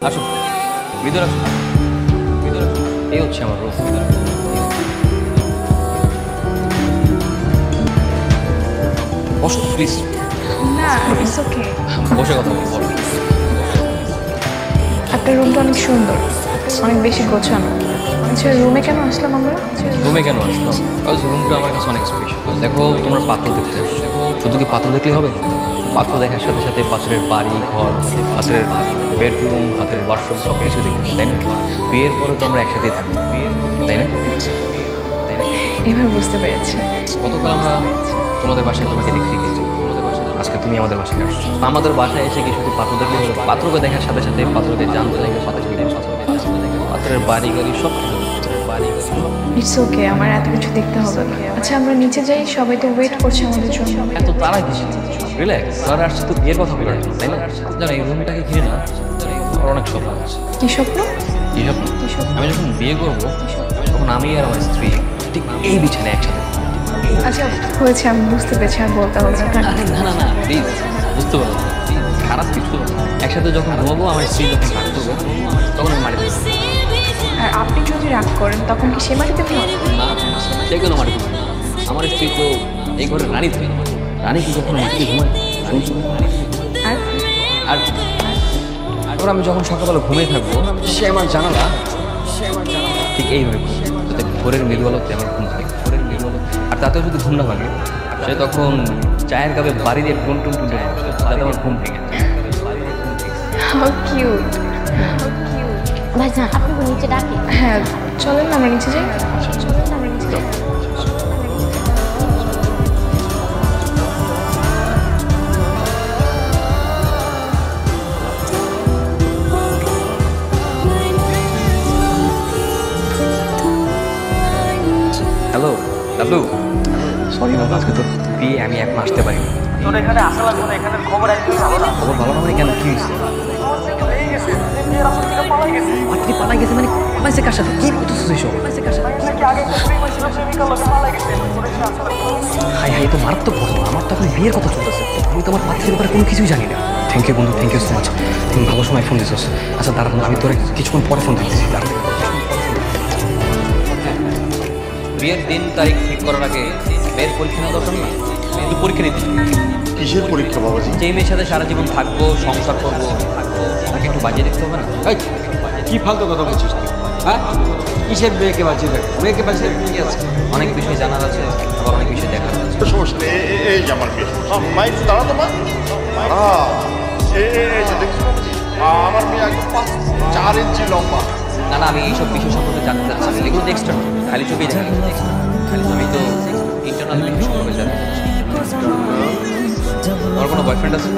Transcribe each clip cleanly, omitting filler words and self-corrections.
আসুন, ভিতরে আসুন, ভিতরে আসুন। এই হচ্ছে আমার রুম। বসো প্লিজ। না, ইটস ওকে। বসে কথা বলবো। আপনার রুমটা অনেক সুন্দর, অনেক বেশি গোছানো। আচ্ছা, রুমে কেন আসলাম আমরা? রুমে কেন আসলাম? বিকজ রুমটা আমার কাছে অনেক স্পেশাল। দেখো, তোমরা পাত্র দেখতে আসছো, শুধু কি পাত্র দেখলেই হবে? পাত্র দেখার সাথে সাথে পাত্রের বাড়ি ঘর, পাত্রের বেডরুম, পাত্রের ওয়াশরুম সব কিছু দেখতে, তাই না? বিয়ের পরে তো আমরা একসাথেই থাকবো, তাই না? এবার বুঝতে পেরেছি। গতকাল আমরা তোমাদের বাসায় তোমাকে দেখতে গেছি, আজকে তুমি আমাদের বাসায় আসছো। আমাদের বাসায় এসে কি শুধু পাত্র দেখলে হলো? পাত্রকে দেখার সাথে সাথে পাত্রকে জানতে দেখার সাথে সাথে পাত্রের বাড়ি গাড়ি সব কিছু, বাড়ি গাড়ি সব। ইটস ওকে, আমার এত কিছু দেখতে হবে না। আচ্ছা, আমরা নিচে যাই, সবাই তো ওয়েট করছে আমাদের জন্য। এত তারা কিছু রিল্যাক্স, তারা আসছে তো বিয়ের কথা বলার জন্য, তাই না? জানো, এই রুমটাকে ঘিরে না আমার অনেক স্বপ্ন আছে। কি স্বপ্ন? কি স্বপ্ন? আমি যখন বিয়ে করবো তখন আমি আর আমার স্ত্রী ঠিক এই বিছানায় একসাথে। আচ্ছা, হয়েছে, আমি বুঝতে পেরেছি, আর বলতে হবে না। আরে না না না, প্লিজ, বুঝতে পারো খারাপ কিছু। একসাথে যখন ঘুমাবো, আমার স্ত্রী যখন রাগ করবে তখন আমি মাটিতে ঘুমাবো। আর আপনি যদি রাগ করেন তখন কি সে মাটিতে ঘুমাবেন? না, সে কেন মাটিতে ঘুমাবে? আমার স্ত্রী তো এই ঘরের রানী থাকে। রানী কি কখনো মাটিতে ঘুমায়? রানী কি কখনো মাটিতে ঘুমায়? আর আর তারপর আমি যখন সকালবেলা ঘুমিয়ে থাকবো, সে আমার জানালা ঠিক এইভাবে ঘুমাবে, যাতে ভোরের মৃদু আলোতে আমার ঘুম থাকে, ভোরের মৃদু আলো। আর তাতেও যদি ঘুম না ভাঙে, সে তখন চায়ের কাপে বাড়ি দিয়ে টুন টুন টুন টুন করবে, যাতে আমার ঘুম ভেঙে যায়। How cute. ভাইজান আপনাকে নিচে ডাকি। হ্যাঁ, চলেন না আমরা নিচে যাই। চলেন না আমরা নিচে যাই। হ্যালো ডাবলু, সরি বাবা, আজকে তো বিয়ে, আমি এখন আসতে পারি। তোর এখানে আসা লাগবে না, এখানে খবর একদম ভালো না। খবর ভালো না মানে কেন, কি হয়েছে? পাত্রী পালাই গেছে মানে? পালাইছে কার সাথে? কি বলতেছিস এসব? পালাইছে কার সাথে? হাই হাই, তো মারাত্মক ঘটনা। আমার তো এখন বিয়ের কথা চলতেছে, আমি তো আমার পাত্রীর ব্যাপারে কোনো কিছুই জানি না। থ্যাংক ইউ বন্ধু, থ্যাংক ইউ সো মাচ। তুমি ভালো সময় ফোন দিছিস। আচ্ছা দাঁড়া, আমি তোর কিছুক্ষণ পরে ফোন দিচ্ছি। বিয়ের দিন তারিখ ঠিক করার আগে মেয়ের পরীক্ষা নেওয়া দরকার না? তুই পরীক্ষা নিতে। কিসের পরীক্ষা বাবাজি? যে মেয়ের সাথে সারা জীবন থাকবো, সংসার করবো, তাকে একটু বাজিয়ে দেখতে হবে না? কি ফালতু কথা বলছিস তুই? হ্যাঁ, কিসের মেয়েকে বাঁচিয়ে দেখ? মেয়েকে বাঁচিয়ে কি আছে? অনেক বিষয় জানার আছে, আবার অনেক বিষয় দেখার আছে। সমস্যা নেই, এই যে আমার মেয়ে। মা একটু দাঁড়া তো, মা দাঁড়া। এই যে দেখছো বাবাজি, আমার মেয়ে একদম 4 ইঞ্চি লম্বা। না না, আমি এইসব বিষয় সম্পর্কে জানতে চাচ্ছি না। এগুলো তো এক্সটার্নাল, খালি চোখেই জানি। আমি তো ইন্টারনাল বিষয় সম্পর্কে জানতে চাচ্ছি। তোমার কোনো বয়ফ্রেন্ড আছে?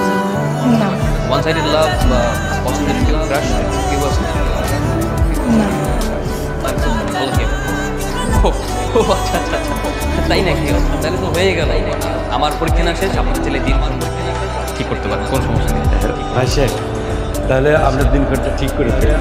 না। ওয়ান সাইডেড লাভ বা পছন্দের কেউ, ক্রাশ কেউ আছে? না। ওকে, ও আচ্ছা আচ্ছা আচ্ছা, তাই নাকি? তাহলে তো হয়ে গেল। আমার পরীক্ষা না শেষ, আপনার ছেলে দিন ঠিক করতে পারেন, কোনো সমস্যা নেই। ভাই সাহেব, তাহলে আমরা দিনক্ষণটা ঠিক করে ফেলি।